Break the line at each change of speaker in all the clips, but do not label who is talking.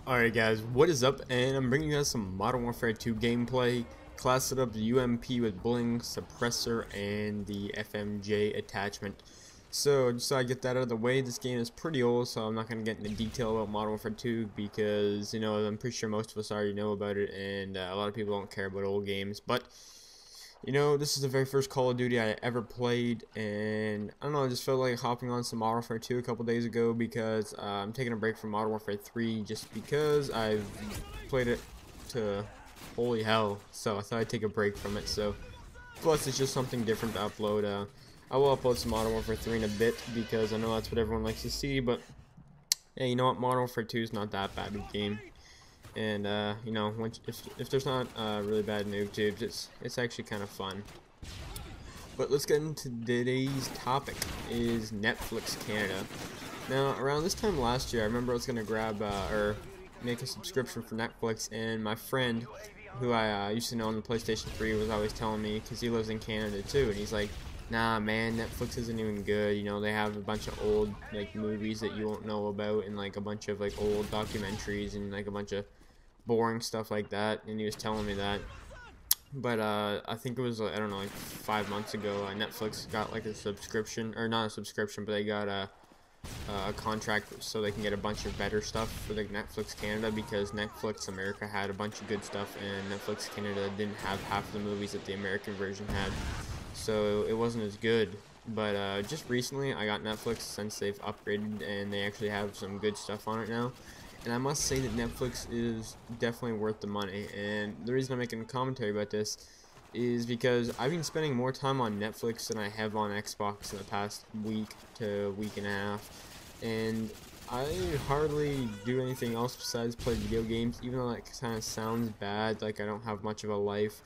Alright guys, what is up? And I'm bringing you guys some Modern Warfare 2 gameplay. Class setup, UMP with bling, suppressor, and the FMJ attachment. So just so I get that out of the way, this game is pretty old, so I'm not going to get into detail about Modern Warfare 2 because, you know, I'm pretty sure most of us already know about it, and a lot of people don't care about old games. But, you know, this is the very first Call of Duty I ever played, and I don't know, I just felt like hopping on some Modern Warfare 2 a couple days ago because I'm taking a break from Modern Warfare 3 just because I've played it to holy hell, so I thought I'd take a break from it. So plus it's just something different to upload. I will upload some Modern Warfare 3 in a bit because I know that's what everyone likes to see, but yeah, you know what, Modern Warfare 2 is not that bad of a game. And you know, if there's not really bad noob tubes, it's actually kind of fun. But let's get into today's topic, is Netflix Canada. Now, around this time last year, I remember I was gonna grab or make a subscription for Netflix, and my friend, who I used to know on the PlayStation 3, was always telling me, because he lives in Canada too, and he's like, nah man, Netflix isn't even good, you know, they have a bunch of old like movies that you won't know about, and like a bunch of like old documentaries and like a bunch of boring stuff like that. And he was telling me that, but I think it was, I don't know, like 5 months ago, Netflix got like a subscription, or not a subscription, but they got a contract so they can get a bunch of better stuff for the Netflix Canada, because Netflix America had a bunch of good stuff and Netflix Canada didn't have half of the movies that the American version had, so it wasn't as good. But just recently I got Netflix since they've upgraded and they actually have some good stuff on it now. And I must say that Netflix is definitely worth the money, and the reason I'm making a commentary about this is because I've been spending more time on Netflix than I have on Xbox in the past week to week and a half, and I hardly do anything else besides play video games, even though that kind of sounds bad, like I don't have much of a life.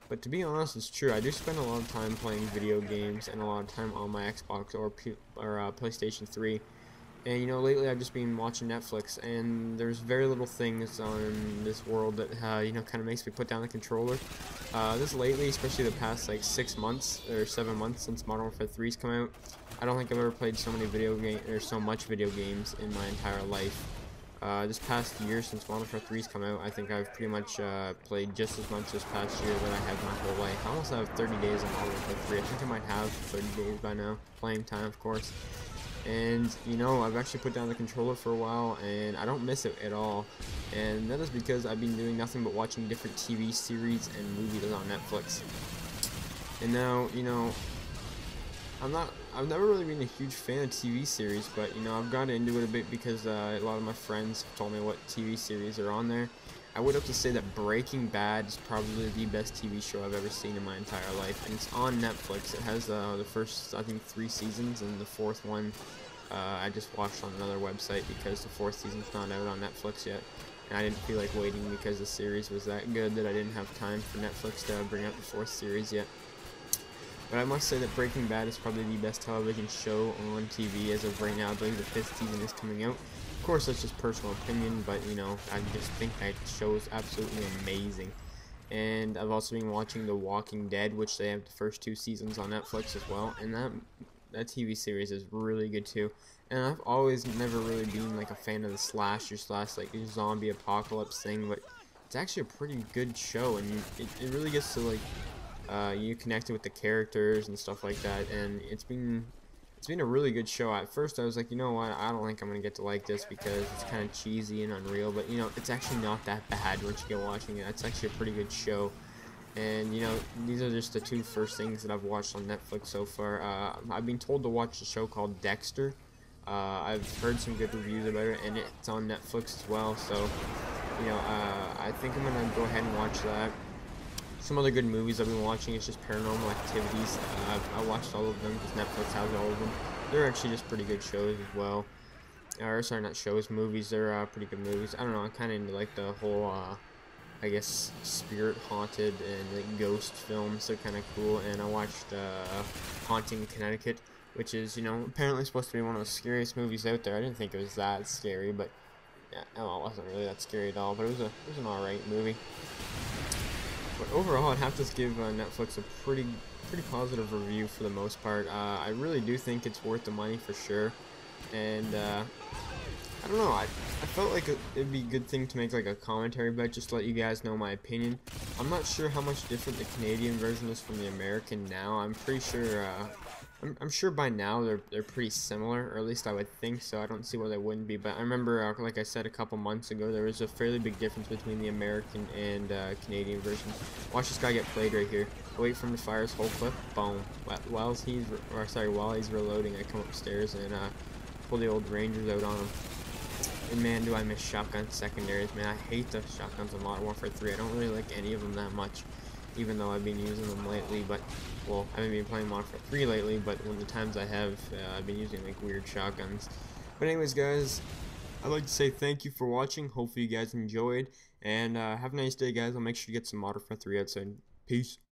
But to be honest, it's true. I do spend a lot of time playing video games and a lot of time on my Xbox or PlayStation 3. And you know, lately I've just been watching Netflix, and there's very little things on this world that you know, kind of makes me put down the controller. This lately, especially the past like 6 months or 7 months since Modern Warfare 3's come out, I don't think I've ever played so many video games or so much video games in my entire life. This past year since Modern Warfare 3's come out, I think I've pretty much played just as much this past year that I have my whole life. I almost have 30 days of Modern Warfare 3. I think I might have 30 days by now, playing time of course. And you know, I've actually put down the controller for a while and I don't miss it at all, and that is because I've been doing nothing but watching different TV series and movies on Netflix. And now, you know, I've never really been a huge fan of TV series, but you know, I've gotten into it a bit because a lot of my friends have told me what TV series are on there. I would have to say that Breaking Bad is probably the best TV show I've ever seen in my entire life, and it's on Netflix. It has the first, I think, 3 seasons, and the 4th one I just watched on another website because the 4th season's not out on Netflix yet, and I didn't feel like waiting because the series was that good that I didn't have time for Netflix to bring out the 4th series yet. But I must say that Breaking Bad is probably the best television show on TV as of right now. I believe the 5th season is coming out. Of course, that's just personal opinion, but you know, I just think that show is absolutely amazing. And I've also been watching The Walking Dead, which they have the first 2 seasons on Netflix as well, and that TV series is really good too. And I've always never really been like a fan of the slasher slash like zombie apocalypse thing, but it's actually a pretty good show, and it really gets to like you connected with the characters and stuff like that, and it's been a really good show. At first I was like, you know what, I don't think I'm gonna get to like this because it's kind of cheesy and unreal, but you know, it's actually not that bad once you get watching it. It's actually a pretty good show. And you know, these are just the 2 first things that I've watched on Netflix so far. I've been told to watch a show called Dexter. I've heard some good reviews about it, and it's on Netflix as well, so you know, I think I'm gonna go ahead and watch that. Some other good movies I've been watching is just Paranormal Activities. I watched all of them because Netflix has all of them. They're actually just pretty good shows as well. Or sorry, not shows, movies. They're pretty good movies. I don't know, I'm kind of into like the whole, I guess, spirit haunted and like ghost films. They're kind of cool. And I watched Haunting Connecticut, which is, you know, apparently supposed to be one of the scariest movies out there. I didn't think it was that scary, but yeah, well, it wasn't really that scary at all. But it was an alright movie. But overall, I'd have to give Netflix a pretty positive review for the most part. I really do think it's worth the money for sure, and I don't know, I felt like it'd be a good thing to make like a commentary about, just to let you guys know my opinion. I'm not sure how much different the Canadian version is from the American now. I'm pretty sure, I'm sure by now they're pretty similar, or at least I would think so. I don't see why they wouldn't be, but I remember, like I said a couple months ago, there was a fairly big difference between the American and Canadian version. Watch this guy get played right here. Wait for him to fire his whole clip. Boom. While he's reloading, I come upstairs and pull the old Rangers out on him. And man, do I miss shotgun secondaries, man. I hate the shotguns in Modern Warfare 3. I don't really like any of them that much, even though I've been using them lately. But, well, I haven't been playing Modern Warfare 3 lately, but when the times I have, I've been using, like, weird shotguns. But anyways, guys, I'd like to say thank you for watching. Hopefully you guys enjoyed. And have a nice day, guys. I'll make sure to get some Modern Warfare 3 outside. Peace.